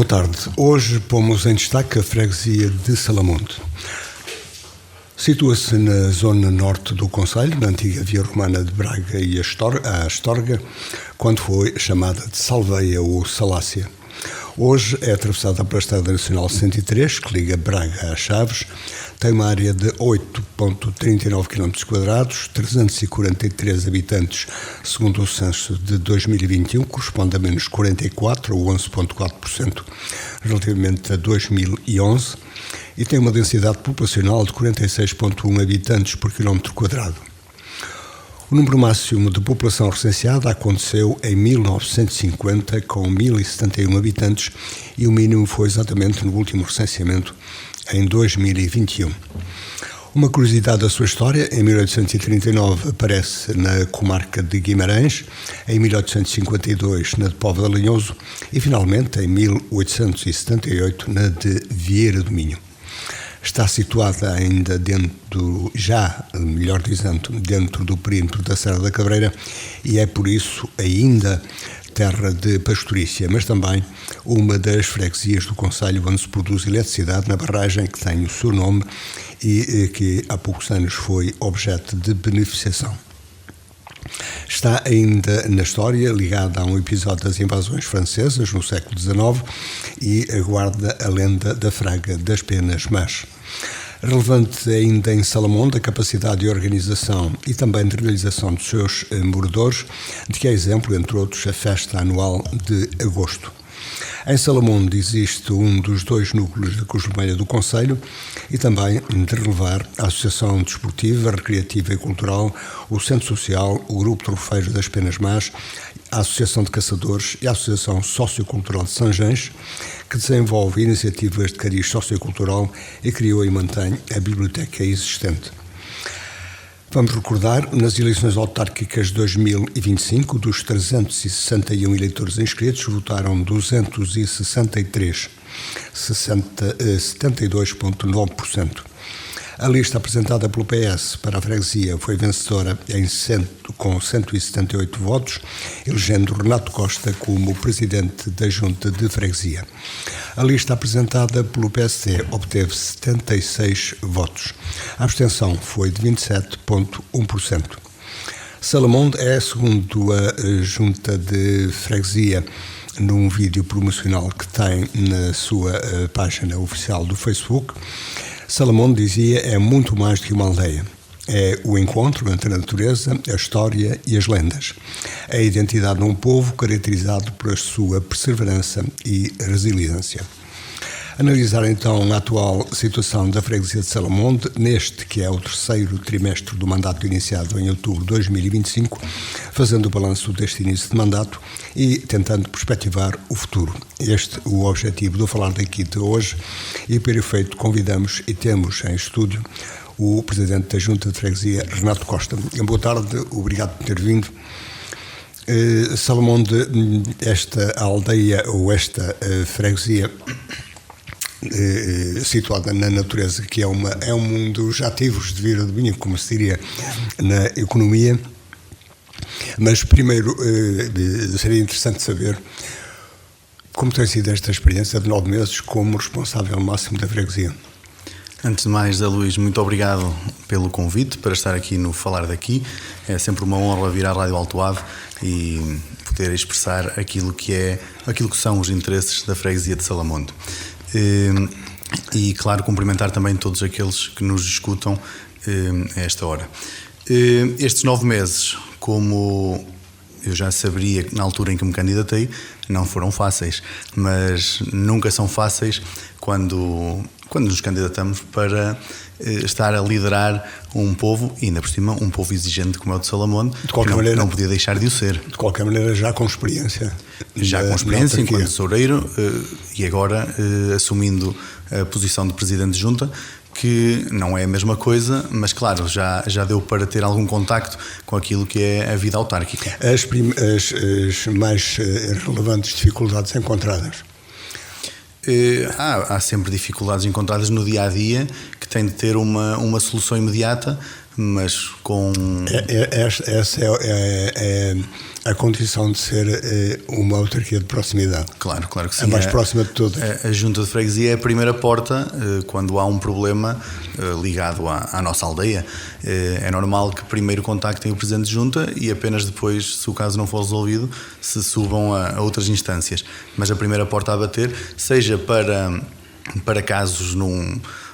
tarde. Hoje pomos em destaque a freguesia de Salamonde. Situa-se na zona norte do concelho, na antiga via romana de Braga e a Astorga, quando foi chamada de Salveia ou Salácia. Hoje é atravessada pela Estrada Nacional 103, que liga Braga a Chaves, tem uma área de 8,39 km², 343 habitantes, segundo o censo de 2021, corresponde a menos 44 ou 11,4% relativamente a 2011, e tem uma densidade populacional de 46,1 habitantes por quilómetro quadrado. O número máximo de população recenseada aconteceu em 1950, com 1.071 habitantes, e o mínimo foi exatamente no último recenseamento, em 2021. Uma curiosidade da sua história: em 1839 aparece na comarca de Guimarães, em 1852 na de Póvoa de Lanhoso e, finalmente, em 1878 na de Vieira do Minho. Está situada ainda dentro do perímetro da Serra da Cabreira e é por isso ainda terra de pastorícia, mas também uma das freguesias do concelho onde se produz eletricidade na barragem que tem o seu nome e que há poucos anos foi objeto de beneficiação. Está ainda na história, ligada a um episódio das invasões francesas no século XIX e aguarda a lenda da Fraga das Penas Más. Relevante ainda em Salamonde a capacidade de organização e também de realização dos seus moradores, de que é exemplo, entre outros, a festa anual de agosto. Em Salamonde existe um dos dois núcleos da Cruz Vermelha do concelho e também de relevar a Associação Desportiva, Recreativa e Cultural, o Centro Social, o Grupo Trofeiro das Penas Más, a Associação de Caçadores e a Associação Sociocultural de Sanjães, que desenvolve iniciativas de cariz sociocultural e criou e mantém a biblioteca existente. Vamos recordar, nas eleições autárquicas de 2025, dos 361 eleitores inscritos, votaram 263, 72,9%. A lista apresentada pelo PS para a freguesia foi vencedora com 178 votos, elegendo Renato Costa como presidente da Junta de Freguesia. A lista apresentada pelo PSD obteve 76 votos. A abstenção foi de 27,1%. Salamonde é, segundo a Junta de Freguesia, num vídeo promocional que tem na sua página oficial do Facebook, Salamonde, dizia, é muito mais do que uma aldeia. É o encontro entre a natureza, a história e as lendas. É a identidade de um povo caracterizado pela sua perseverança e resiliência. Analisar então a atual situação da freguesia de Salamonde, neste que é o terceiro trimestre do mandato iniciado em outubro de 2025, fazendo o balanço deste início de mandato e tentando perspectivar o futuro. Este é o objetivo do Falar daqui de hoje e, para efeito, convidamos e temos em estúdio o Presidente da Junta de Freguesia, Renato Costa. Boa tarde, obrigado por ter vindo. Salamonde, esta aldeia ou esta freguesia situada na natureza, que é um dos ativos de Vieira do Minho, como se diria na economia, mas primeiro seria interessante saber como tem sido esta experiência de 9 meses como responsável máximo da freguesia. Antes de mais, Luís, muito obrigado pelo convite para estar aqui no Falar daqui. É sempre uma honra vir à Rádio Alto Ave e poder expressar aquilo que são os interesses da freguesia de Salamonde. E, claro, cumprimentar também todos aqueles que nos escutam a esta hora. Estes 9 meses, como eu já saberia na altura em que me candidatei, não foram fáceis, mas nunca são fáceis quando nos candidatamos para estar a liderar um povo, e ainda por cima um povo exigente como é o de Salamonde, que não podia deixar de o ser. De qualquer maneira, já com experiência. Enquanto tesoureiro e agora assumindo a posição de Presidente de Junta, que não é a mesma coisa, mas claro, já deu para ter algum contacto com aquilo que é a vida autárquica. As mais relevantes dificuldades encontradas? Há sempre dificuldades encontradas no dia-a-dia que têm de ter uma solução imediata mas com... Essa é a condição de ser uma autarquia de proximidade. Claro que sim. A mais próxima de todas. A Junta de Freguesia é a primeira porta quando há um problema ligado à nossa aldeia. É normal que primeiro contactem o Presidente de Junta e apenas depois, se o caso não for resolvido, se subam a outras instâncias. Mas a primeira porta a bater, seja para casos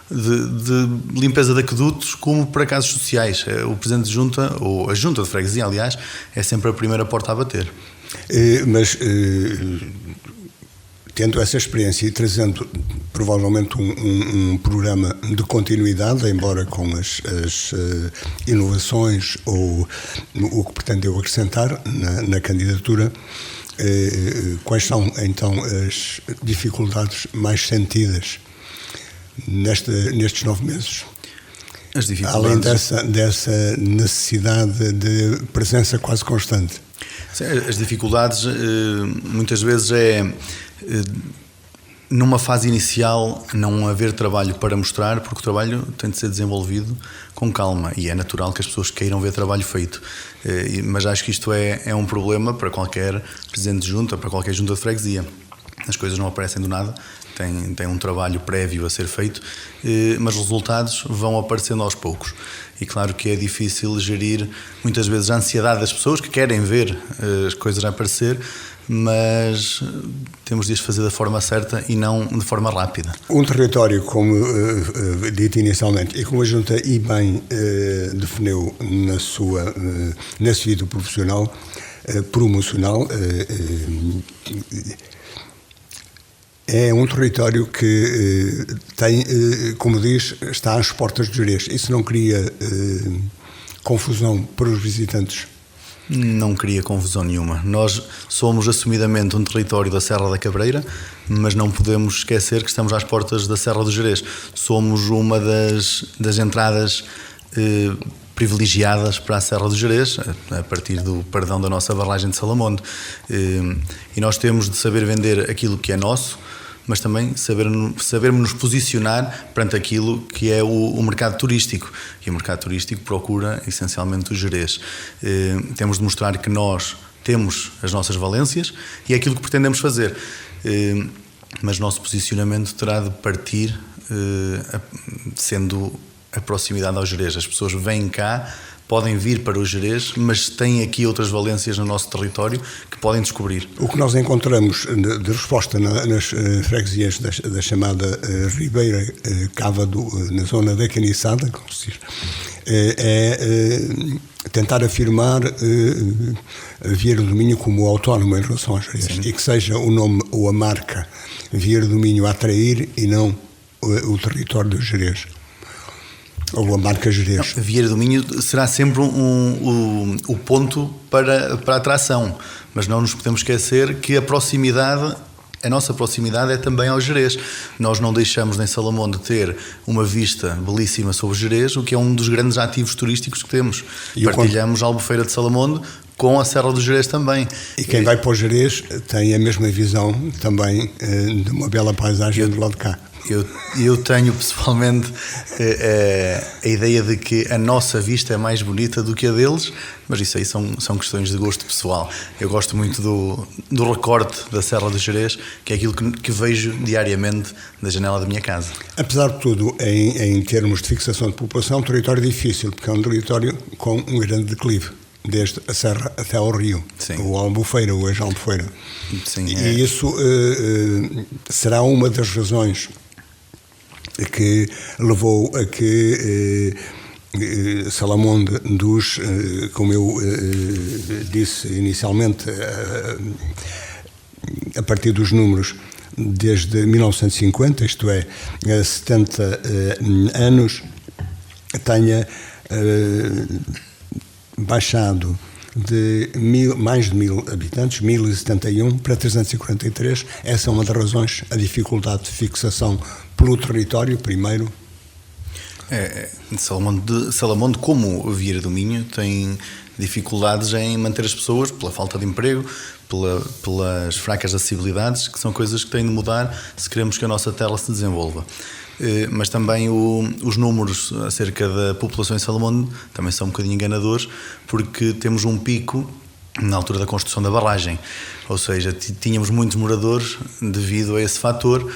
de limpeza de aquedutos, como para casos sociais. O Presidente de Junta, ou a Junta de Freguesia, aliás, é sempre a primeira porta a bater. Mas, tendo essa experiência e trazendo provavelmente um programa de continuidade, embora com as inovações ou o que pretendeu acrescentar na candidatura, quais são então as dificuldades mais sentidas nestes 9 meses? As dificuldades... Além dessa necessidade de presença quase constante. As dificuldades muitas vezes numa fase inicial não haver trabalho para mostrar, porque o trabalho tem de ser desenvolvido com calma e é natural que as pessoas queiram ver trabalho feito, mas acho que isto é um problema para qualquer presidente de junta, para qualquer junta de freguesia. As coisas não aparecem do nada, tem um trabalho prévio a ser feito, mas os resultados vão aparecendo aos poucos. E claro que é difícil gerir muitas vezes a ansiedade das pessoas que querem ver as coisas a aparecer, mas temos de as fazer da forma certa e não de forma rápida. Um território, como dito inicialmente, e como a Junta e bem definiu nesse vídeo profissional, promocional, é um território que tem, como diz, está às portas de Gerês. Isso não cria confusão para os visitantes? Não cria confusão nenhuma. Nós somos assumidamente um território da Serra da Cabreira, mas não podemos esquecer que estamos às portas da Serra do Gerês. Somos uma das entradas privilegiadas para a Serra do Gerês, a partir do perdão da nossa barragem de Salamonde. E nós temos de saber vender aquilo que é nosso, mas também sabermos nos posicionar perante aquilo que é o mercado turístico. E o mercado turístico procura essencialmente o Gerês. Temos de mostrar que nós temos as nossas valências e é aquilo que pretendemos fazer. Mas o nosso posicionamento terá de partir sendo a proximidade ao Gerês. As pessoas vêm cá, podem vir para o Gerês, mas têm aqui outras valências no nosso território que podem descobrir. O que nós encontramos de resposta nas freguesias da chamada Ribeira Cávado, na zona da Caniçada, como se diz, é tentar afirmar a Vieira do Minho como autónoma em relação ao Gerês. Sim. E que seja o nome ou a marca Vieira do Minho a atrair e não o território do Gerês. Ou a marca Gerês. A Vieira do Minho será sempre o ponto para a atração, mas não nos podemos esquecer que a nossa proximidade é também ao Gerês. Nós não deixamos em Salamonde ter uma vista belíssima sobre o Gerês, o que é um dos grandes ativos turísticos que temos. E partilhamos a Albufeira de Salamonde com a Serra do Gerês também. E quem vai para o Gerês tem a mesma visão também de uma bela paisagem do lado de cá. Eu tenho pessoalmente a ideia de que a nossa vista é mais bonita do que a deles, mas isso aí são questões de gosto pessoal. Eu gosto muito do recorte da Serra do Gerês, que é aquilo que vejo diariamente da janela da minha casa. Apesar de tudo, em termos de fixação de população, é um território difícil, porque é um território com um grande declive, desde a Serra até ao Rio. Sim. O Albufeira, o ex-Albufeira. Sim, e isso será uma das razões que levou a que Salamonde como eu disse inicialmente, a partir dos números desde 1950, isto é, 70 anos, tenha baixado de mais de 1000 habitantes, 1071 para 343. Essa é uma das razões, a dificuldade de fixação pelo território, primeiro. Salamonde, como Vieira do Minho, tem dificuldades em manter as pessoas pela falta de emprego, pelas fracas acessibilidades, que são coisas que têm de mudar se queremos que a nossa terra se desenvolva. Mas também os números acerca da população em Salamonde também são um bocadinho enganadores, porque temos um pico na altura da construção da barragem, ou seja, tínhamos muitos moradores devido a esse fator,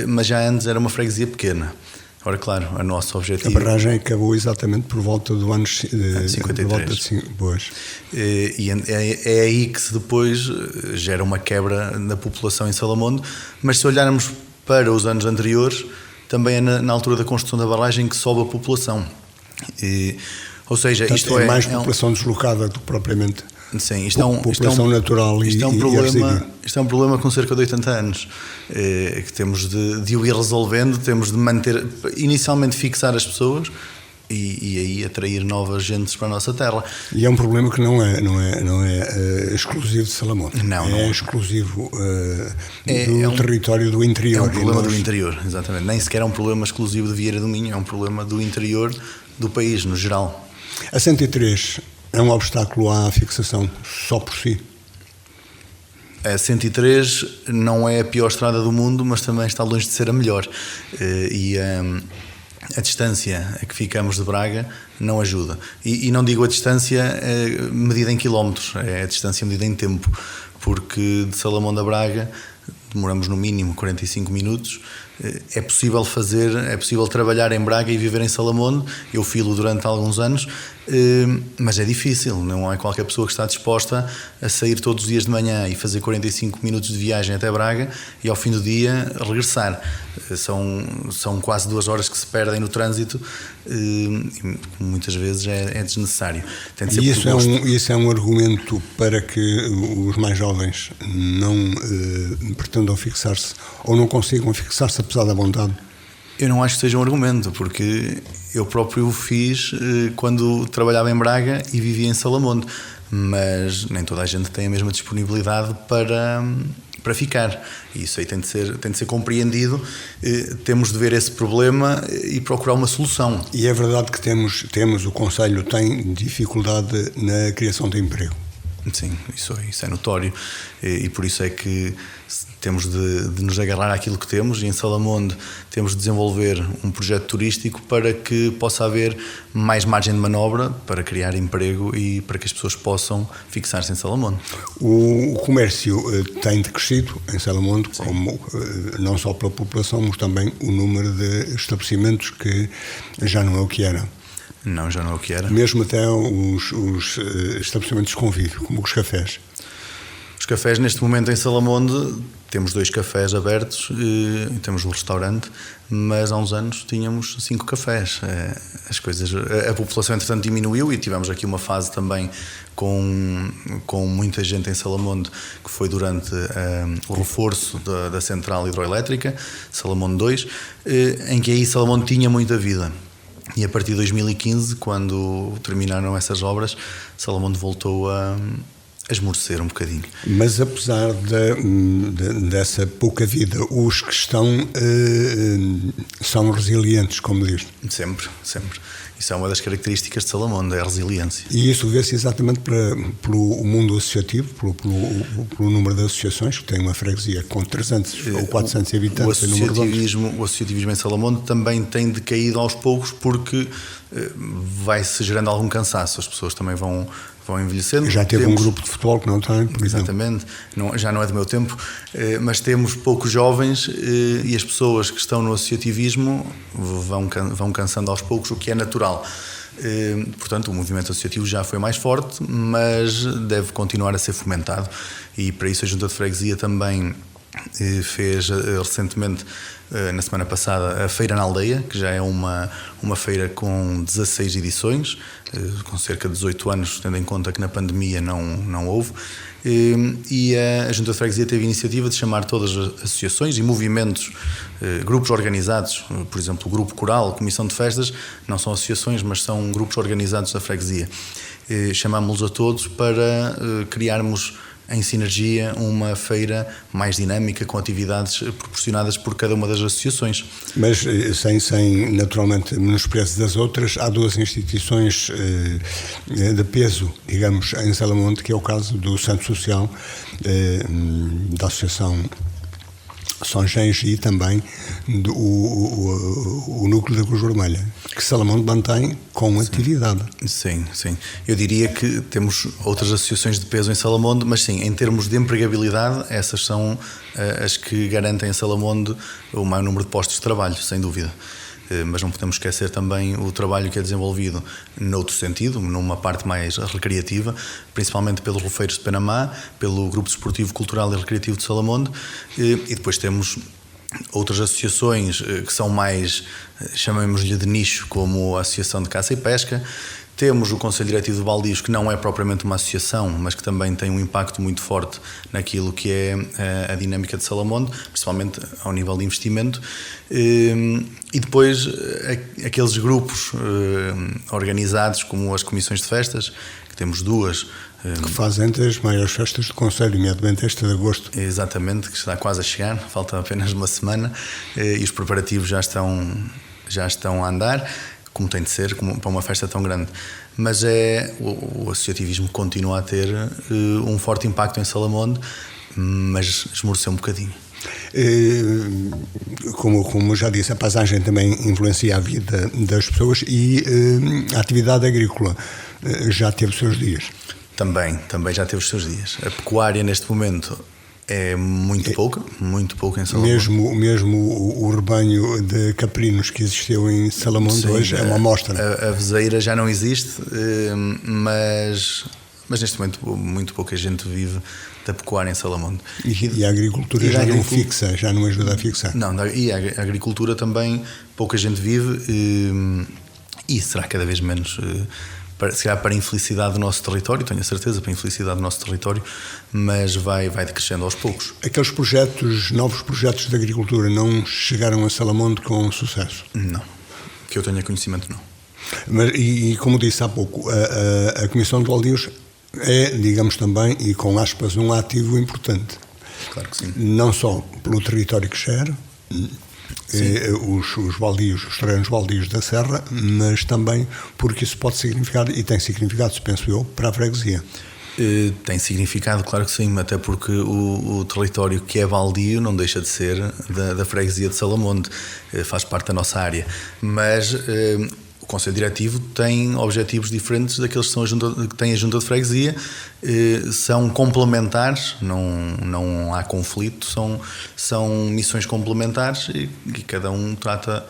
mas já antes era uma freguesia pequena. Ora, claro, o nosso objetivo... A barragem acabou exatamente por volta do ano 53. E é aí que se depois gera uma quebra na população em Salamonde, mas se olharmos para os anos anteriores, também é na altura da construção da barragem que sobe a população. Ou seja, portanto, isto é mais população deslocada do que propriamente... Sim, população natural isto é um problema com cerca de 80 anos, que temos de o ir resolvendo, temos de manter, inicialmente fixar as pessoas e aí atrair novas gentes para a nossa terra. E é um problema que não é exclusivo de Salamonde. Não é exclusivo do território do interior. É um problema do interior, exatamente. Nem sequer é um problema exclusivo de Vieira do Minho, é um problema do interior do país, no geral. A 103 é um obstáculo à fixação só por si? A 103 não é a pior estrada do mundo, mas também está longe de ser a melhor. E a distância a que ficamos de Braga não ajuda. E não digo a distância medida em quilómetros, é a distância medida em tempo, porque de Salamonde a Braga demoramos no mínimo 45 minutos. É possível trabalhar em Braga e viver em Salamonde. Eu filo durante alguns anos, mas é difícil. Não é qualquer pessoa que está disposta a sair todos os dias de manhã e fazer 45 minutos de viagem até Braga e ao fim do dia regressar. São quase 2 horas que se perdem no trânsito, e muitas vezes é desnecessário. E isso é um argumento para que os mais jovens não pretendam fixar-se ou não consigam fixar-se apesar da vontade? Eu não acho que seja um argumento, porque eu próprio o fiz quando trabalhava em Braga e vivia em Salamonde, mas nem toda a gente tem a mesma disponibilidade para ficar. E isso aí tem de ser compreendido. Temos de ver esse problema e procurar uma solução. E é verdade que o Conselho tem dificuldade na criação de emprego. Sim, isso é notório, e por isso é que temos de nos agarrar àquilo que temos, e em Salamonde temos de desenvolver um projeto turístico para que possa haver mais margem de manobra para criar emprego e para que as pessoas possam fixar-se em Salamonde. O comércio tem decrescido em Salamonde, como, não só pela população, mas também o número de estabelecimentos, que já não é o que era. Não, já não é o que era. Mesmo até os estabelecimentos de convívio, como os cafés. Os cafés, neste momento em Salamonde, temos 2 cafés abertos e temos um restaurante, mas há uns anos tínhamos 5 cafés. A população, entretanto, diminuiu e tivemos aqui uma fase também com muita gente em Salamonde, que foi durante o reforço da central hidroelétrica, Salamonde 2, em que aí Salamonde tinha muita vida. E a partir de 2015, quando terminaram essas obras, Salamonde voltou a esmorecer um bocadinho. Mas apesar dessa pouca vida, os que estão são resilientes, como diz. Sempre. Isso é uma das características de Salamonde, é a resiliência. E isso vê-se exatamente pelo mundo associativo, pelo número de associações, que tem uma freguesia com 300 ou 400 habitantes. O associativismo em Salamonde também tem decaído aos poucos, porque vai-se gerando algum cansaço. As pessoas também vão envelhecendo. Já teve um grupo de futebol que não tem, por exatamente, já não é do meu tempo, mas temos poucos jovens, e as pessoas que estão no associativismo vão cansando aos poucos, o que é natural. Portanto, o movimento associativo já foi mais forte, mas deve continuar a ser fomentado, e para isso a Junta de Freguesia também fez recentemente, na semana passada, a Feira na Aldeia, que já é uma feira com 16 edições, com cerca de 18 anos, tendo em conta que na pandemia não houve. E a Junta de Freguesia teve a iniciativa de chamar todas as associações e movimentos, grupos organizados, por exemplo, o Grupo Coral, Comissão de Festas, não são associações, mas são grupos organizados da freguesia. Chamámos-los a todos para criarmos em sinergia, uma feira mais dinâmica, com atividades proporcionadas por cada uma das associações. Mas sem naturalmente menosprezo das outras, há duas instituições de peso, digamos, em Salamonde, que é o caso do Centro Social, da Associação São Gens e também o núcleo da Cruz Vermelha, que Salamonde mantém com atividade. Sim. Eu diria que temos outras associações de peso em Salamonde, mas sim, em termos de empregabilidade, essas são as que garantem em Salamonde o maior número de postos de trabalho, sem dúvida. Mas não podemos esquecer também o trabalho que é desenvolvido noutro sentido, numa parte mais recreativa, principalmente pelos Rofeiros de Panamá, pelo Grupo Desportivo, Cultural e Recreativo de Salamonde, e depois temos outras associações que são mais, chamemos-lhe de nicho, como a Associação de Caça e Pesca. Temos o Conselho Diretivo de Baldios, que não é propriamente uma associação, mas que também tem um impacto muito forte naquilo que é a dinâmica de Salamonde, principalmente ao nível de investimento. E depois aqueles grupos organizados, como as comissões de festas, que temos duas. Que fazem as maiores festas do Conselho, imediatamente esta de agosto. Exatamente, que está quase a chegar, falta apenas uma semana, e os preparativos já estão a andar, como tem de ser, para uma festa tão grande. Mas o associativismo continua a ter um forte impacto em Salamonde, mas esmoreceu um bocadinho. Como já disse, a paisagem também influencia a vida das pessoas e a atividade agrícola já teve os seus dias. Também já teve os seus dias. A pecuária neste momento é muito pouca em Salamonde. Mesmo o rebanho de caprinos que existiu em Salamonde hoje é uma amostra. A vezeira já não existe, mas neste momento muito pouca gente vive da pecuária em Salamonde. E a agricultura já não fixa, já não ajuda a fixar. Não, e a agricultura também pouca gente vive e será cada vez menos... se calhar para a infelicidade do nosso território, tenho a certeza, para a infelicidade do nosso território, mas vai decrescendo aos poucos. Aqueles novos projetos de agricultura não chegaram a Salamonde com sucesso? Não, que eu tenha conhecimento não. Mas, e como disse há pouco, a Comissão de Baldios é, digamos também, e com aspas, um ativo importante. Claro que sim. Não só pelo território que gera, os baldios, os terrenos baldios da Serra, mas também porque isso pode significar, e tem significado, penso eu, para a freguesia. Tem significado, claro que sim, até porque o território que é baldio não deixa de ser da freguesia de Salamonde, faz parte da nossa área, mas o Conselho Diretivo tem objetivos diferentes daqueles que tem a Junta de Freguesia, são complementares, não há conflito, são missões complementares e cada um trata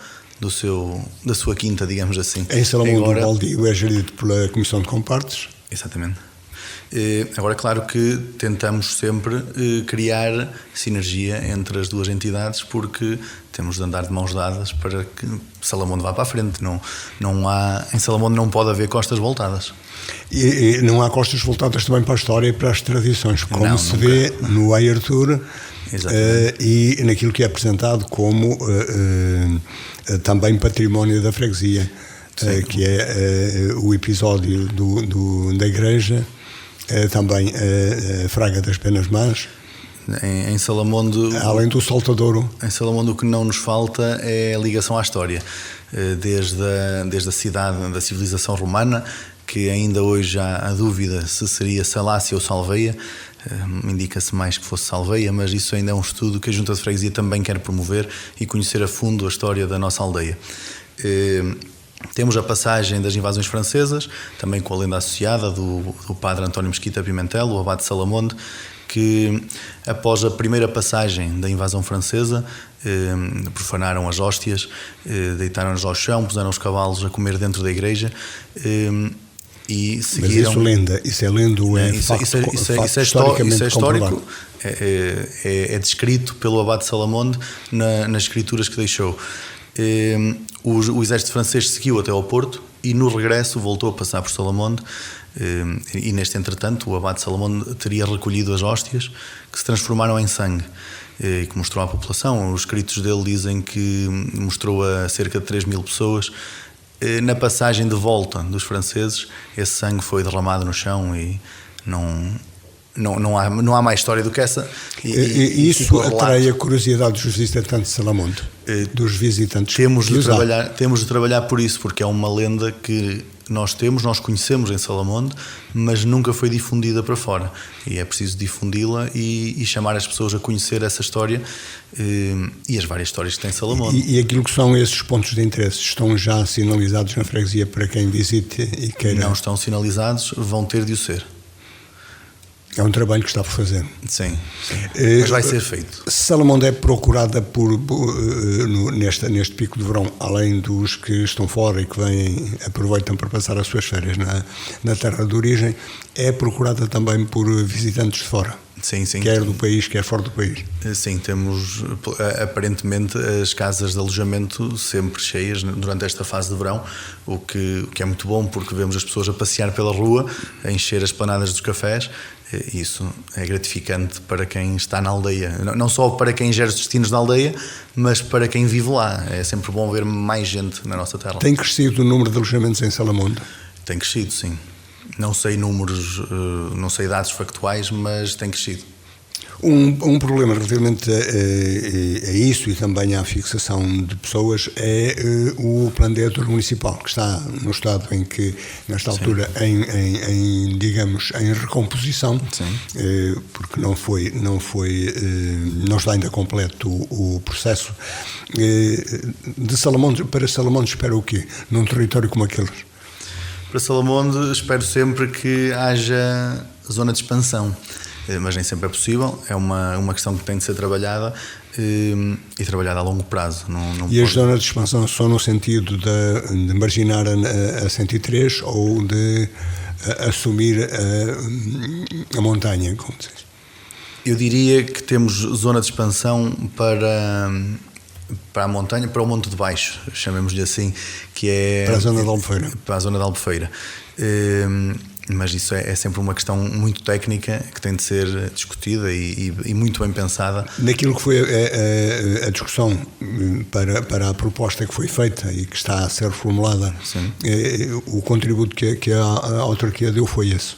da sua quinta, digamos assim. Em Salamonde o baldio é gerido pela Comissão de Compartes? Exatamente. Agora, claro que tentamos sempre criar sinergia entre as duas entidades, porque temos de andar de mãos dadas para que Salamonde vá para a frente. Em Salamonde não pode haver costas voltadas. E não há costas voltadas também para a história e para as tradições, como se vê no Ayer Tour e naquilo que é apresentado como também património da freguesia, que é o episódio da igreja, também a Fraga das Penas Más. Em Salamonde, além do saltadouro. Em Salamonde o que não nos falta é a ligação à história, desde a cidade da civilização romana, que ainda hoje há a dúvida se seria Salácia ou Salveia. Indica-se mais que fosse Salveia, mas isso ainda é um estudo que a Junta de Freguesia também quer promover e conhecer a fundo a história da nossa aldeia. Temos a passagem das invasões francesas, também com a lenda associada do padre António Mesquita Pimentel, o abade de Salamonde, que após a primeira passagem da invasão francesa profanaram as hóstias, deitaram-nos ao chão, puseram os cavalos a comer dentro da igreja e seguiram... Mas isso é lenda ou é facto historicamente comprovado? É descrito pelo abade de Salamonde nas escrituras que deixou. O exército francês seguiu até ao Porto e no regresso voltou a passar por Salamonde e neste entretanto o abade de Salamonde teria recolhido as hóstias que se transformaram em sangue e que mostrou à população. Os escritos dele dizem que mostrou a cerca de 3.000 pessoas. Na passagem de volta dos franceses, esse sangue foi derramado no chão e não há mais história do que essa. E isso atrai a curiosidade dos visitantes de Salamonde? Dos visitantes. Temos de trabalhar por isso, porque é uma lenda que nós conhecemos em Salamonde, mas nunca foi difundida para fora. E é preciso difundi-la e chamar as pessoas a conhecer essa história e as várias histórias que tem Salamonde. E aquilo que são esses pontos de interesse estão já sinalizados na freguesia para quem visite e queira? Não estão sinalizados, vão ter de o ser. É um trabalho que está por fazer. Sim. Mas vai ser feito. Salamonde é procurada neste pico de verão, além dos que estão fora e que aproveitam para passar as suas férias na terra de origem, é procurada também por visitantes de fora. Sim. Quer do país, quer fora do país. Sim, temos aparentemente as casas de alojamento sempre cheias durante esta fase de verão, o que é muito bom, porque vemos as pessoas a passear pela rua, a encher as planadas dos cafés. Isso é gratificante para quem está na aldeia, não só para quem gera os destinos da aldeia, mas para quem vive lá. É sempre bom ver mais gente na nossa terra. Tem crescido o número de alojamentos em Salamonde? Tem crescido, sim. Não sei números, não sei dados factuais, mas tem crescido. Um problema relativamente a isso e também à fixação de pessoas é o plano diretor municipal, que está no estado em que, nesta altura, digamos, em recomposição, porque não está ainda completo o processo. Para Salamonde espera o quê? Num território como aqueles? Para Salamonde espero sempre que haja zona de expansão, mas nem sempre é possível. É uma questão que tem de ser trabalhada e trabalhada a longo prazo. E as zonas de expansão só no sentido de marginar a 103 ou de assumir a montanha, como se diz? Eu diria que temos zona de expansão para a montanha, para o Monte de Baixo, chamemos-lhe assim, que é... Para a zona de Albufeira. Para a zona de Albufeira. Mas isso é sempre uma questão muito técnica que tem de ser discutida e muito bem pensada. Naquilo que foi a discussão para a proposta que foi feita e que está a ser formulada, o contributo que a autarquia deu foi esse?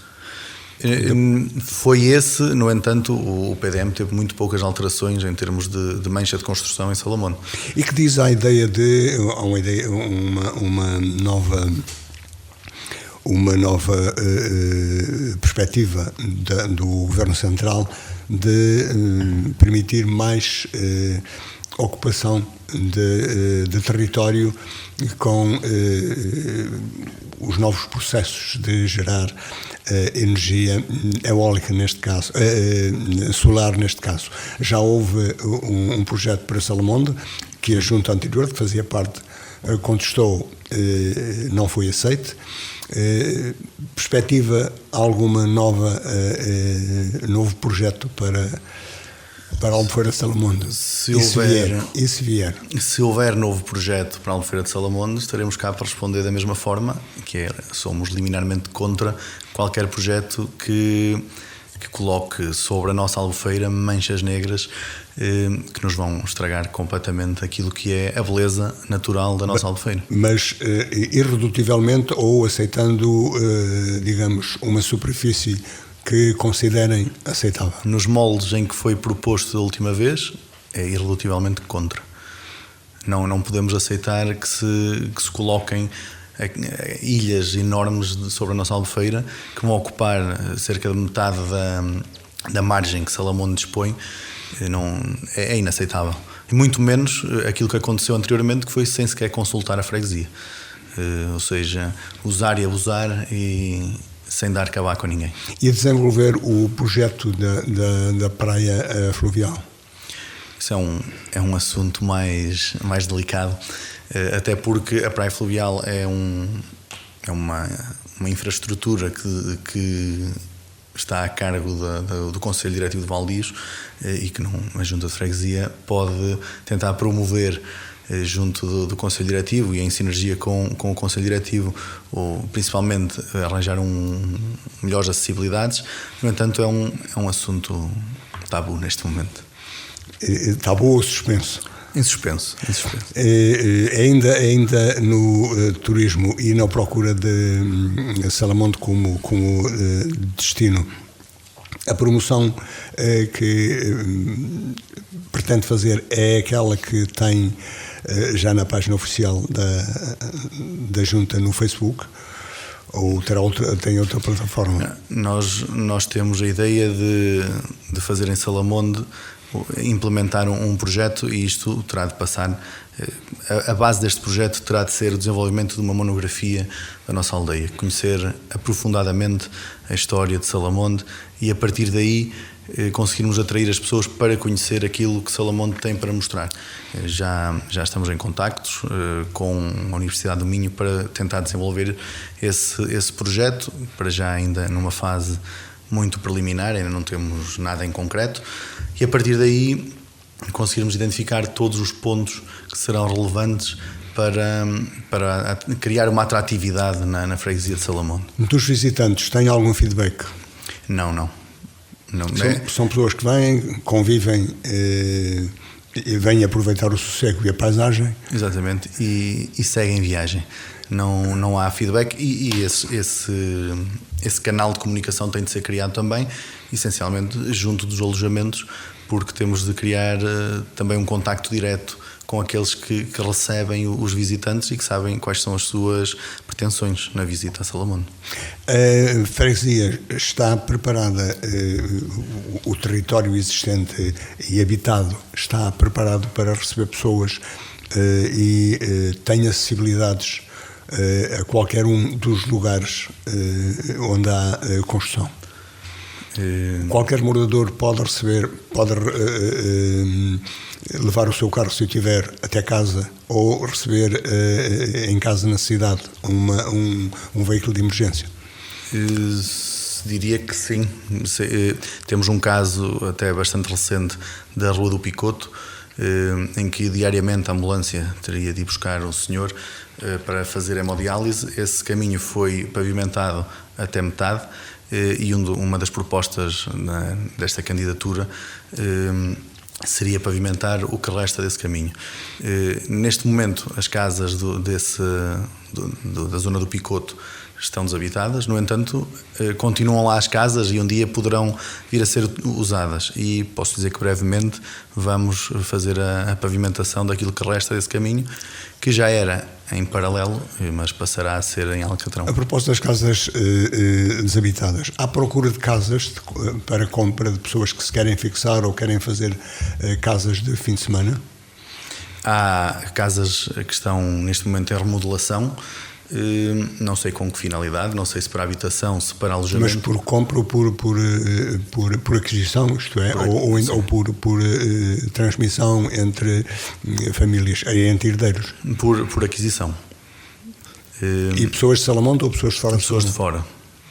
Foi esse, no entanto, o PDM teve muito poucas alterações em termos de mancha de construção em Salamonde. E que diz a ideia de uma nova perspectiva do Governo Central de permitir mais ocupação de território com os novos processos de gerar energia eólica, neste caso, solar neste caso. Já houve um projeto para Salamonde que a junta anterior, que fazia parte, contestou, não foi aceito. Perspectiva alguma novo projeto para Albufeira de Salamonde? Se houver novo projeto para Albufeira de Salamonde, estaremos cá para responder da mesma forma, que é, somos liminarmente contra qualquer projeto que coloque sobre a nossa Albufeira manchas negras que nos vão estragar completamente aquilo que é a beleza natural da nossa Albufeira. Mas irredutivelmente, ou aceitando, digamos, uma superfície que considerem aceitável? Nos moldes em que foi proposto da última vez, é irredutivelmente contra. Não podemos aceitar que se coloquem ilhas enormes sobre a nossa Albufeira que vão ocupar cerca de metade da margem que Salamonde dispõe. É inaceitável. E muito menos aquilo que aconteceu anteriormente, que foi sem sequer consultar a freguesia. Ou seja, usar e abusar e sem dar cabo a ninguém. E a desenvolver o projeto da praia fluvial? Isso é um assunto mais delicado, até porque a praia fluvial é uma infraestrutura que está a cargo do Conselho Diretivo de Valdios e que a Junta de Freguesia pode tentar promover junto do Conselho Diretivo e em sinergia com o Conselho Diretivo, ou principalmente arranjar melhores acessibilidades. No entanto, é um assunto tabu neste momento. Tabu ou suspenso? Em suspenso. Ainda no turismo e na procura de Salamonde como destino, A promoção que pretende fazer é aquela que tem já na página oficial da Junta no Facebook, ou tem outra plataforma? Nós temos a ideia de fazer em Salamonde, implementar um projeto, e isto terá de passar. A base deste projeto terá de ser o desenvolvimento de uma monografia da nossa aldeia, conhecer aprofundadamente a história de Salamonde e, a partir daí, conseguirmos atrair as pessoas para conhecer aquilo que Salamonde tem para mostrar. Já estamos em contactos com a Universidade do Minho para tentar desenvolver esse projeto, para já ainda numa fase muito preliminar, ainda não temos nada em concreto, e a partir daí conseguirmos identificar todos os pontos que serão relevantes para criar uma atratividade na freguesia de Salamonde. Dos visitantes, têm algum feedback? Não. São pessoas que vêm, convivem e vêm aproveitar o sossego e a paisagem? Exatamente, e seguem viagem. Não há feedback, e esse canal de comunicação tem de ser criado também, essencialmente junto dos alojamentos, porque temos de criar também um contacto direto com aqueles que recebem os visitantes e que sabem quais são as suas pretensões na visita a Salamonde. A freguesia está preparada, o território existente e habitado está preparado para receber pessoas e tem acessibilidades a qualquer um dos lugares onde há construção? Qualquer morador pode levar o seu carro, se o tiver, até casa, ou receber em casa na cidade um veículo de emergência? Diria que sim. Temos um caso até bastante recente da Rua do Picoto, em que diariamente a ambulância teria de ir buscar um senhor para fazer hemodiálise. Esse caminho foi pavimentado até metade, e uma das propostas desta candidatura seria pavimentar o que resta desse caminho. Neste momento, as casas da zona do Picoto estão desabitadas, no entanto, continuam lá as casas e um dia poderão vir a ser usadas, e posso dizer que brevemente vamos fazer a pavimentação daquilo que resta desse caminho, que já era em paralelo, mas passará a ser em Alcatrão. A propósito das casas desabitadas, há procura de casas para compra de pessoas que se querem fixar ou querem fazer casas de fim de semana? Há casas que estão neste momento em remodelação. Não sei com que finalidade, não sei se para habitação, se para alojamento. Mas por compra ou por aquisição, isto é, ou por transmissão entre famílias, entre herdeiros? Por aquisição. E pessoas de Salamonde ou pessoas de fora de Salamonde?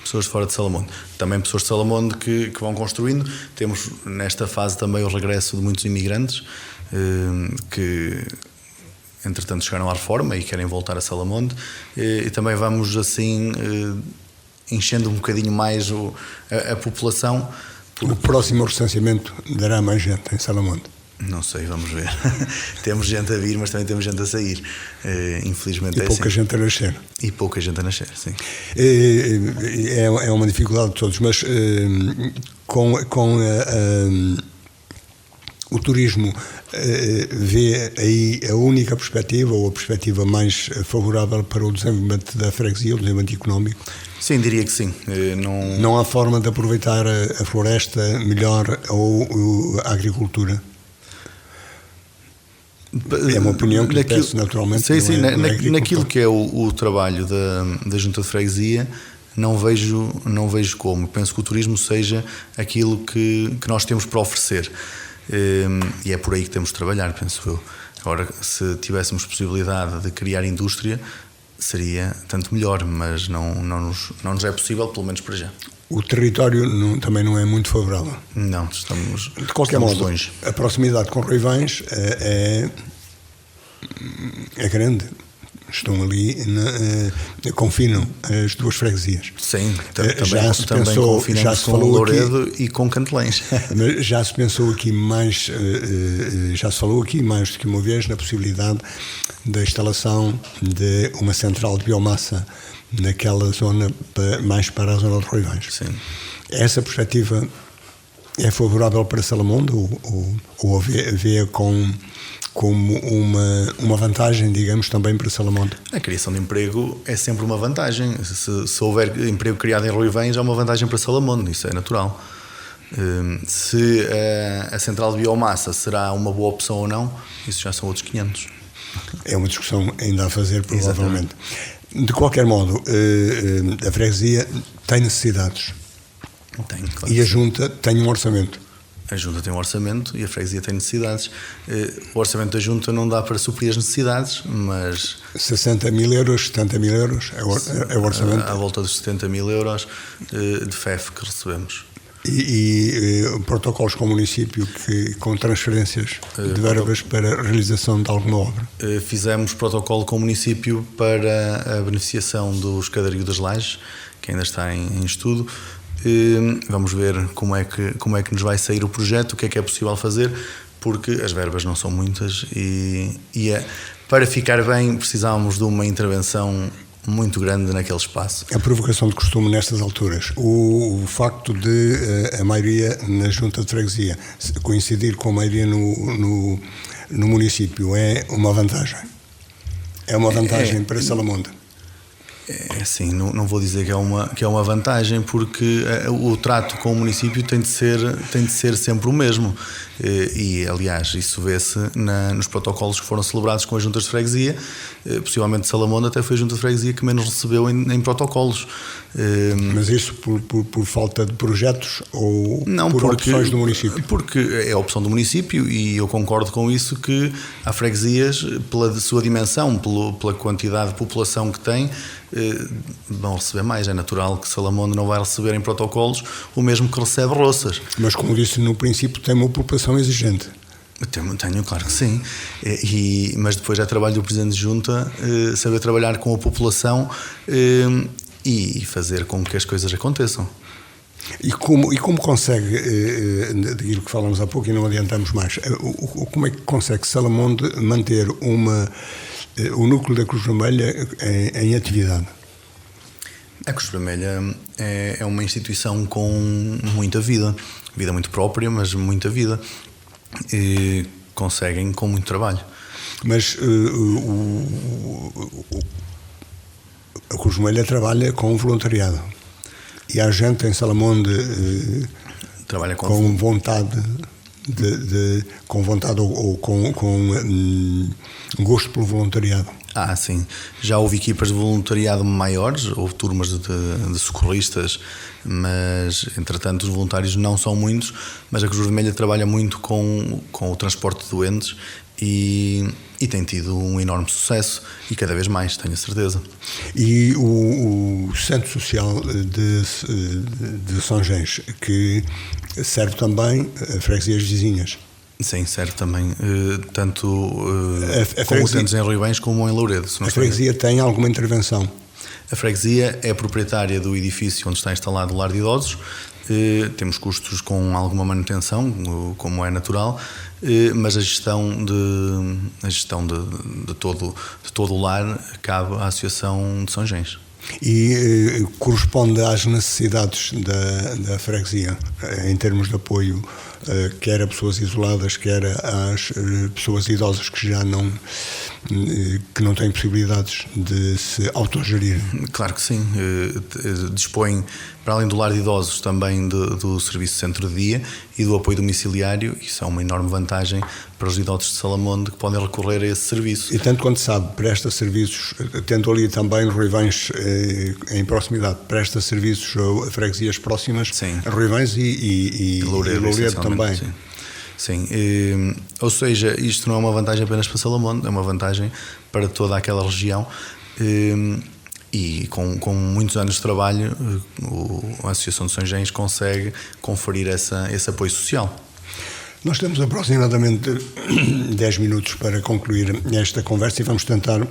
Pessoas de fora de Salamonde. Também pessoas de Salamonde que vão construindo. Temos nesta fase também o regresso de muitos imigrantes que entretanto chegaram à reforma e querem voltar a Salamonde, e também vamos assim enchendo um bocadinho mais a população. O próximo recenseamento dará mais gente em Salamonde? Não sei, vamos ver. Temos gente a vir, mas também temos gente a sair. Infelizmente e pouca gente a nascer. E pouca gente a nascer, sim. É uma dificuldade de todos, mas com o turismo vê aí a única perspectiva, ou a perspectiva mais favorável para o desenvolvimento da freguesia, o desenvolvimento económico? Sim, diria que sim. Não há forma de aproveitar a floresta melhor ou a agricultura? É uma opinião que lhe peço naturalmente. Sim, naquilo que é o trabalho da Junta de Freguesia, não vejo como. Penso que o turismo seja aquilo que nós temos para oferecer. E é por aí que temos de trabalhar, penso eu. Agora, se tivéssemos possibilidade de criar indústria, seria tanto melhor, mas não nos é possível, pelo menos para já. O território também não é muito favorável? Não, estamos de qualquer modo longe. A proximidade com Roivães é grande. Estão ali, confinam as duas freguesias. Sim, também confinamos com Louredo aqui, e com Cantelães. Mas já se pensou aqui já se falou aqui mais do que uma vez na possibilidade da instalação de uma central de biomassa naquela zona, mais para a zona de Roivães. Sim. Essa perspectiva é favorável para Salamonde ou vê como uma vantagem, digamos, também para Salamonde? A criação de emprego é sempre uma vantagem. Se houver emprego criado em Ruivães, é uma vantagem para Salamonde, isso é natural. Se a central de biomassa será uma boa opção ou não, isso já são outros 500. É uma discussão ainda a fazer, provavelmente. Exatamente. De qualquer modo, a freguesia tem necessidades. Tem, claro. E a Junta tem um orçamento. A Junta tem um orçamento e a freguesia tem necessidades. O orçamento da Junta não dá para suprir as necessidades, mas... 60 mil euros, 70 mil euros é o orçamento? À volta dos 70 mil euros de FEF que recebemos. E protocolos com o município com transferências de verbas para a realização de alguma obra? Fizemos protocolo com o município para a beneficiação do escadario das Lajes, que ainda está em estudo. Vamos ver como é que nos vai sair o projeto, o que é possível fazer, porque as verbas não são muitas e para ficar bem precisávamos de uma intervenção muito grande naquele espaço. A provocação de costume nestas alturas, o facto de a maioria na Junta de Freguesia coincidir com a maioria no município é uma vantagem? É uma vantagem para Salamonde? É assim, não vou dizer que é uma vantagem, porque o trato com o município tem de ser sempre o mesmo. E, aliás, isso vê-se nos protocolos que foram celebrados com as juntas de freguesia. Possivelmente Salamonde até foi a junta de freguesia que menos recebeu em protocolos. Mas isso por falta de projetos ou não, por opções do município? Porque é a opção do município e eu concordo com isso, que há freguesias, pela sua dimensão, pela quantidade de população que tem, vão receber mais. É natural que Salamonde não vai receber em protocolos o mesmo que recebe Roças. Mas, como disse no princípio, tem uma população exigente. Tenho, claro que sim. Mas depois é trabalho do Presidente de Junta saber trabalhar com a população e fazer com que as coisas aconteçam. E como consegue, daquilo que falamos há pouco e não adiantamos mais, como é que consegue Salamonde manter o núcleo da Cruz Vermelha em atividade? A Cruz Vermelha é uma instituição com muita vida muito própria, mas muita vida. E conseguem com muito trabalho. Mas a Cruz Vermelha trabalha com voluntariado. E há gente em Salamonde trabalha com vontade com vontade ou com gosto pelo voluntariado. Sim. Já houve equipas de voluntariado maiores, houve turmas de socorristas, mas, entretanto, os voluntários não são muitos, mas a Cruz Vermelha trabalha muito com o transporte de doentes e tem tido um enorme sucesso e cada vez mais, tenho a certeza. E o Centro Social de São Gens, que serve também a freguesias vizinhas? Sim, serve também, tanto como utentes em Ruivães como em Louredo. A freguesia tem alguma intervenção? A freguesia é proprietária do edifício onde está instalado o lar de idosos. Temos custos com alguma manutenção, como é natural, mas a gestão de todo o lar cabe à Associação de São Gens. E corresponde às necessidades da freguesia, em termos de apoio, quer a pessoas isoladas, quer às pessoas idosas que não têm possibilidades de se autogerir? Claro que sim. Dispõe, para além do lar de idosos, também do serviço de centro de dia e do apoio domiciliário. Isso é uma enorme vantagem para os idosos de Salamonde que podem recorrer a esse serviço. E tanto quanto sabe, presta serviços, tendo ali também Ruivães em proximidade, presta serviços a freguesias próximas, sim, a Ruivães e Louredo também. Sim. Ou seja, isto não é uma vantagem apenas para Salamonde, é uma vantagem para toda aquela região. E com muitos anos de trabalho, a Associação de São Gens consegue conferir esse apoio social. Nós temos aproximadamente 10 minutos para concluir esta conversa e vamos tentar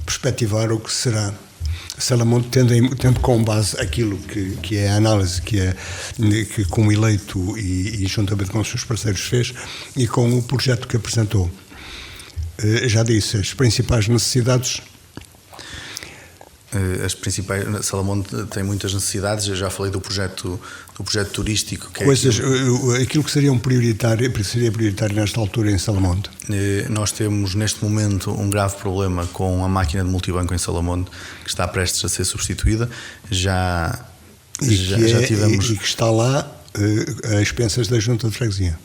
perspectivar o que será Salamonde, tendo como base aquilo que é a análise que como eleito e juntamente com os seus parceiros fez e com o projeto que apresentou. Já disse, as principais necessidades As principais, Salamonde tem muitas necessidades. Eu já falei do projeto turístico. Que aquilo que seria prioritário nesta altura em Salamonde. Nós temos neste momento um grave problema com a máquina de multibanco em Salamonde, que está prestes a ser substituída. Já tivemos. E que está lá a expensas da Junta de Freguesia.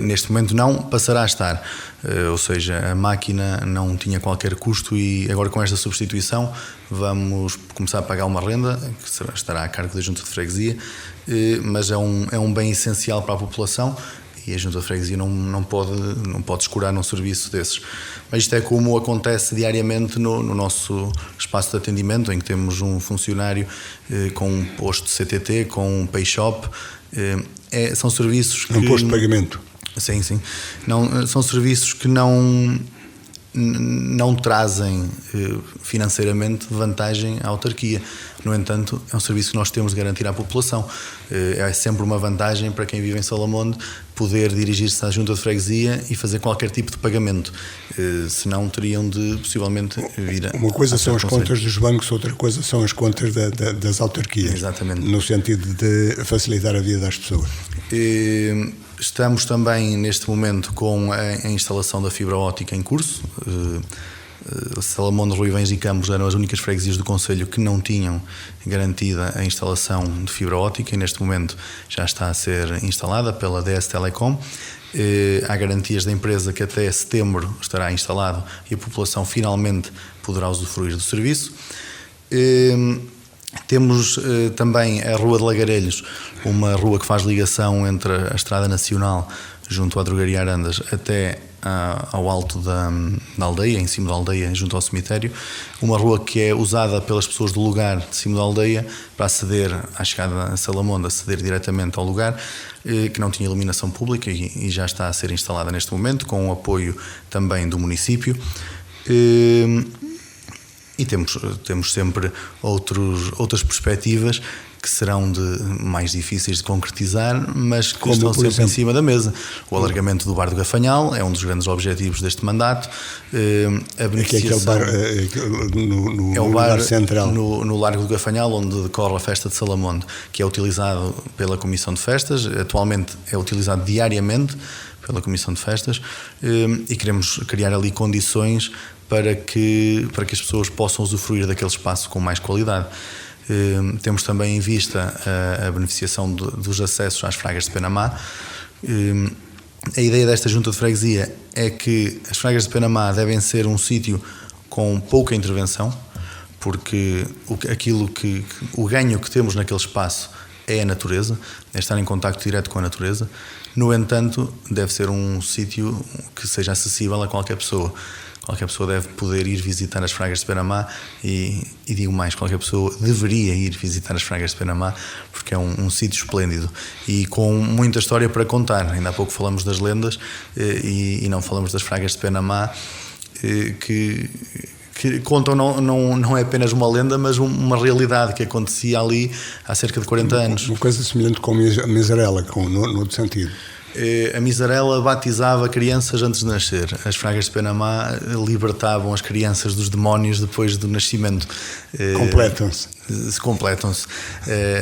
Neste momento não passará a estar, ou seja, a máquina não tinha qualquer custo e agora com esta substituição vamos começar a pagar uma renda que estará a cargo da Junta de Freguesia, mas é um bem essencial para a população e a Junta de Freguesia não pode escurar num serviço desses. Mas isto é como acontece diariamente no nosso espaço de atendimento, em que temos um funcionário com um posto de CTT, com um pay shop. São serviços que... Um posto de pagamento. Sim. São serviços que não trazem financeiramente vantagem à autarquia. No entanto, é um serviço que nós temos de garantir à população. É sempre uma vantagem para quem vive em Salamonde poder dirigir-se à Junta de Freguesia e fazer qualquer tipo de pagamento. Senão teriam de possivelmente vir Uma coisa são as contas dos bancos, outra coisa são as contas das autarquias. Exatamente. No sentido de facilitar a vida das pessoas. Estamos também neste momento com a instalação da fibra óptica em curso. Salamonde, Ruivães e Campos eram as únicas freguesias do concelho que não tinham garantida a instalação de fibra óptica e neste momento já está a ser instalada pela DS Telecom. Há garantias da empresa que até setembro estará instalado e a população finalmente poderá usufruir do serviço. Temos também a Rua de Lagarelhos, uma rua que faz ligação entre a Estrada Nacional junto à Drogaria Arandas até ao alto da aldeia, em cima da aldeia, junto ao cemitério. Uma rua que é usada pelas pessoas do lugar de cima da aldeia para aceder à chegada a Salamonde, aceder diretamente ao lugar, que não tinha iluminação pública e já está a ser instalada neste momento, com o apoio também do município. E temos sempre outras perspectivas que serão mais difíceis de concretizar, mas que estão sempre em cima da mesa. O alargamento do Bar do Gafanhal é um dos grandes objetivos deste mandato. A beneficiação é o bar central. No Largo do Gafanhal, onde decorre a festa de Salamonde, que é utilizado pela Comissão de Festas. Atualmente é utilizado diariamente pela Comissão de Festas e queremos criar ali condições para que as pessoas possam usufruir daquele espaço com mais qualidade. Temos também em vista a beneficiação dos acessos às Fragas de Penamá. A ideia desta Junta de Freguesia é que as Fragas de Penamá devem ser um sítio com pouca intervenção, porque o ganho que temos naquele espaço é a natureza, é estar em contacto direto com a natureza. No entanto, deve ser um sítio que seja acessível a qualquer pessoa. Qualquer pessoa deve poder ir visitar as Fragas de Penamá e digo mais, qualquer pessoa deveria ir visitar as Fragas de Penamá porque é um sítio esplêndido e com muita história para contar. Ainda há pouco falamos das lendas e não falamos das Fragas de Penamá que contam, não é apenas uma lenda, mas uma realidade que acontecia ali há cerca de 40 anos. Uma coisa semelhante com a Misarela, no outro sentido. A Misarela batizava crianças antes de nascer. As Fragas de Penamá libertavam as crianças dos demónios depois do nascimento. Completam-se.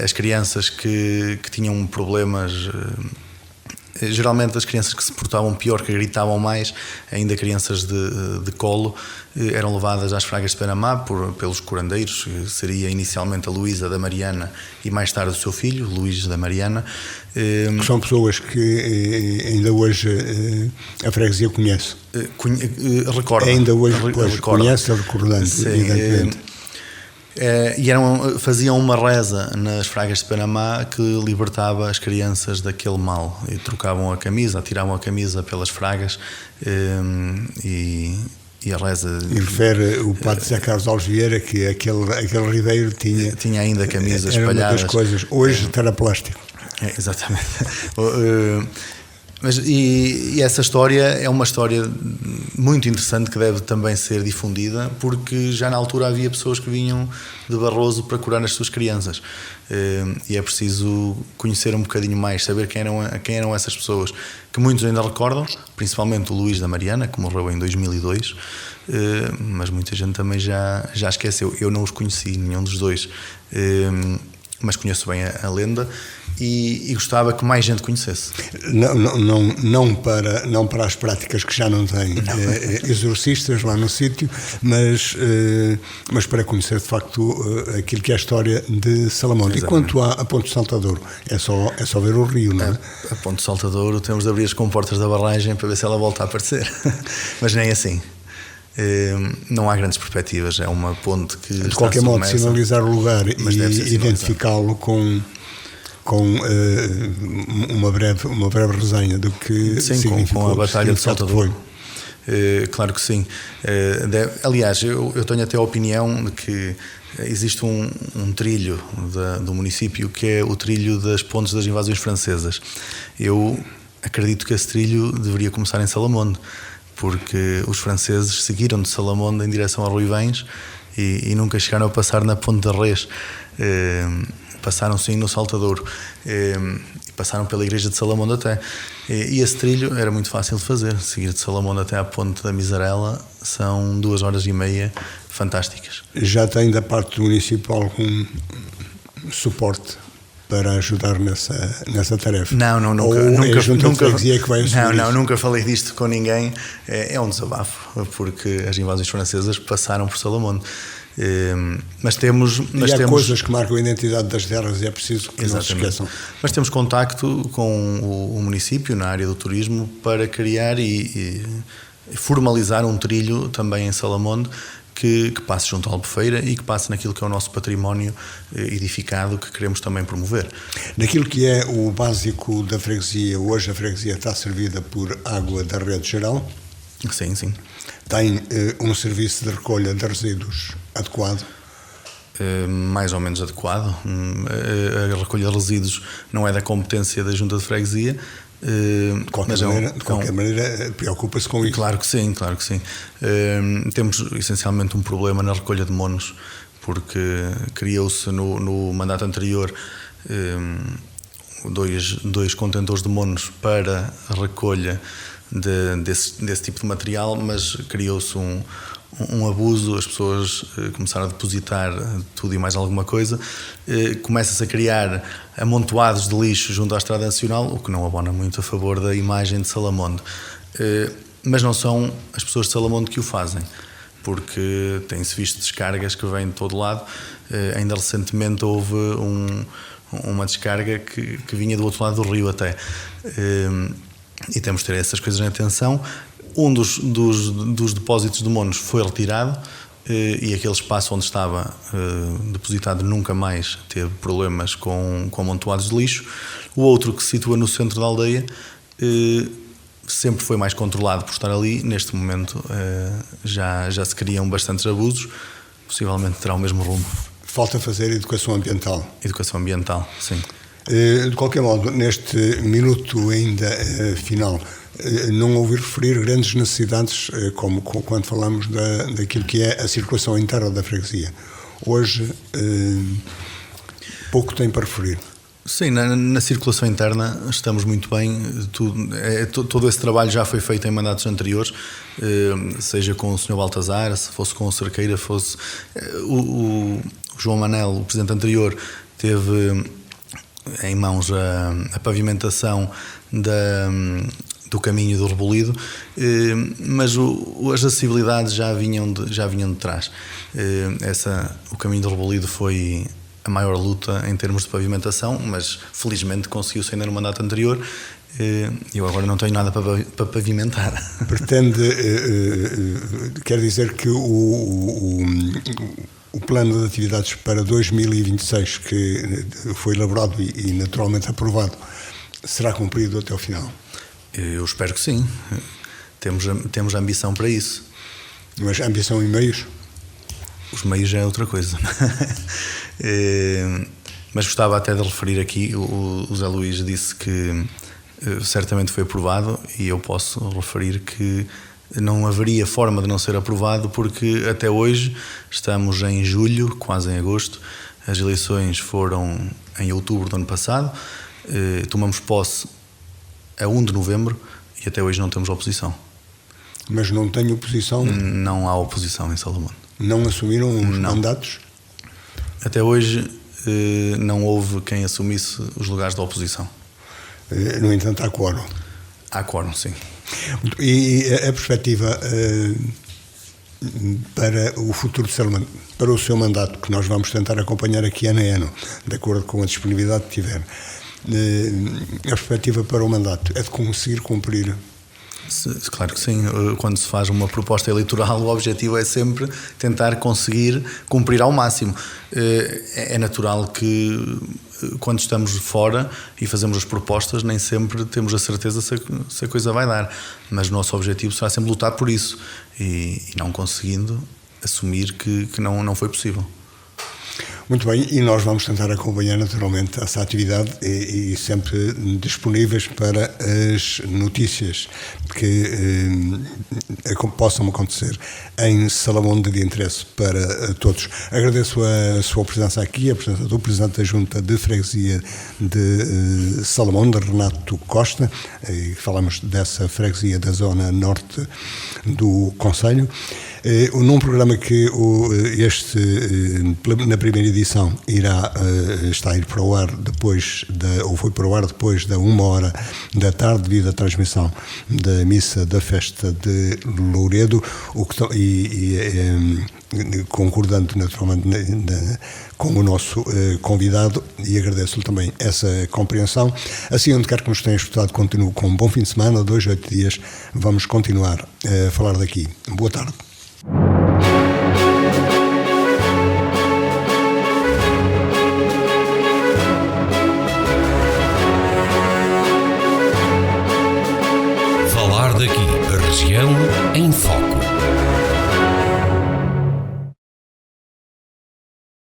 As crianças que tinham problemas... Geralmente as crianças que se portavam pior, que gritavam mais, ainda crianças de colo, eram levadas às Fragas de Penamá pelos curandeiros. Seria inicialmente a Luísa da Mariana e mais tarde o seu filho, Luís da Mariana. Que são pessoas que ainda hoje a freguesia conhece. Recorda. Ainda hoje conhece, recordando. E faziam uma reza nas Fragas de Penamá que libertava as crianças daquele mal e trocavam a camisa, atiravam a camisa pelas fragas e a reza... E refere o padre José Carlos Alves Vieira que aquele ribeiro tinha ainda camisas era espalhadas. Uma das coisas. Hoje era plástico. Exatamente. E essa história é uma história muito interessante, que deve também ser difundida, porque já na altura havia pessoas que vinham de Barroso para curar as suas crianças, e é preciso conhecer um bocadinho mais, saber quem eram essas pessoas, que muitos ainda recordam, principalmente o Luís da Mariana, que morreu em 2002, mas muita gente também já esqueceu. Eu não os conheci, nenhum dos dois, mas conheço bem a lenda e gostava que mais gente conhecesse. Não para as práticas que já não têm exorcistas lá no sítio, mas para conhecer de facto aquilo que é a história de Salamonde. E quanto à Ponte de Saltadouro, é só ver o rio, não é? A Ponte de Saltadouro temos de abrir as comportas da barragem para ver se ela volta a aparecer, mas nem assim. Não há grandes perspectivas, é uma ponte que de qualquer modo sinalizar o lugar e identificá-lo com uma breve resenha do que significou com a Batalha de Saltadouro. Claro que sim. Aliás, eu tenho até a opinião de que existe um trilho do município que é o trilho das pontes das invasões francesas. Eu acredito que esse trilho deveria começar em Salamonde, porque os franceses seguiram de Salamonde em direção a Ruivães e nunca chegaram a passar na Ponte da Rês. Passaram sim no Saltadouro, e passaram pela igreja de Salamonde até. E esse trilho era muito fácil de fazer. Seguir de Salamonde até à Ponte da Miserela são 2h30 fantásticas. Já tem da parte do município algum suporte para ajudar nessa tarefa? Nunca falei disto com ninguém. É um desabafo, porque as invasões francesas passaram por Salamonde. Mas temos coisas que marcam a identidade das terras e é preciso que não se esqueçam. Mas temos contacto com o município na área do turismo para criar e formalizar um trilho também em Salamonde que passe junto à Albufeira e que passe naquilo que é o nosso património edificado, que queremos também promover. Naquilo que é o básico da freguesia, hoje a freguesia está servida por água da rede geral? Sim, sim. Tem um serviço de recolha de resíduos adequado? Mais ou menos adequado. A recolha de resíduos não é da competência da Junta de Freguesia. De qualquer maneira, preocupa-se com isso? Claro que sim. Temos essencialmente um problema na recolha de monos, porque criou-se no mandato anterior dois contentores de monos para a recolha desse tipo de material, mas criou-se um abuso, as pessoas começaram a depositar tudo e mais alguma coisa, começa-se a criar amontoados de lixo junto à Estrada Nacional, o que não abona muito a favor da imagem de Salamonde. Mas não são as pessoas de Salamonde que o fazem, porque tem-se visto descargas que vêm de todo lado. Ainda recentemente houve uma descarga que vinha do outro lado do rio até. E temos de ter essas coisas em atenção. Um dos depósitos de monos foi retirado e aquele espaço onde estava depositado nunca mais teve problemas com amontoados de lixo. O outro, que se situa no centro da aldeia, sempre foi mais controlado por estar ali. Neste momento já se criam bastantes abusos, possivelmente terá o mesmo rumo. Falta fazer educação ambiental. Educação ambiental, sim. De qualquer modo, neste minuto ainda final, não ouvi referir grandes necessidades, como quando falamos daquilo que é a circulação interna da freguesia. Hoje, pouco tem para referir. Sim, na circulação interna estamos muito bem. Todo esse trabalho já foi feito em mandatos anteriores, seja com o Sr. Baltazar, se fosse com o Cerqueira, fosse o João Manel, o presidente anterior, teve em mãos a pavimentação do caminho do Rebolido, mas as acessibilidades já vinham de trás. O caminho do Rebolido foi a maior luta em termos de pavimentação, mas felizmente conseguiu-se ainda no mandato anterior. Eu agora não tenho nada para pavimentar. Pretende, quer dizer que o plano de atividades para 2026, que foi elaborado e naturalmente aprovado, será cumprido até ao final? Eu espero que sim. Temos ambição para isso. Mas ambição e meios? Os meios já é outra coisa. Mas gostava até de referir aqui, o Zé Luís disse que certamente foi aprovado, e eu posso referir que não haveria forma de não ser aprovado, porque até hoje estamos em julho, quase em agosto. As eleições foram em outubro do ano passado, tomamos posse a 1 de novembro e até hoje não temos oposição. Mas não tem oposição? Não há oposição em Salamonde. Não assumiram os mandatos? Até hoje não houve quem assumisse os lugares da oposição. No entanto, há quórum. Há quórum, sim. E a perspectiva para o futuro de Salamonde, para o seu mandato, que nós vamos tentar acompanhar aqui ano a ano, de acordo com a disponibilidade que tiver, a perspectiva para o mandato é de conseguir cumprir? Claro que sim. Quando se faz uma proposta eleitoral, o objetivo é sempre tentar conseguir cumprir ao máximo. É natural que quando estamos fora e fazemos as propostas, nem sempre temos a certeza se a coisa vai dar, mas o nosso objetivo será sempre lutar por isso e não conseguindo assumir que não foi possível. Muito bem, e nós vamos tentar acompanhar naturalmente essa atividade e sempre disponíveis para as notícias que possam acontecer em Salamonde de interesse para todos. Agradeço a sua presença aqui, a presença do Presidente da Junta de Freguesia de Salamonde, Renato Costa, e falamos dessa freguesia da zona norte do concelho. Num programa que na primeira edição está a ir para o ar foi para o ar depois da 1h da tarde, devido à transmissão da missa da festa de Louredo, concordando naturalmente com o nosso convidado, e agradeço-lhe também essa compreensão. Assim, onde quer que nos tenha escutado, continuo com um bom fim de semana, 2 a 8 dias, vamos continuar a falar daqui. Boa tarde. Falar daqui, a região em foco.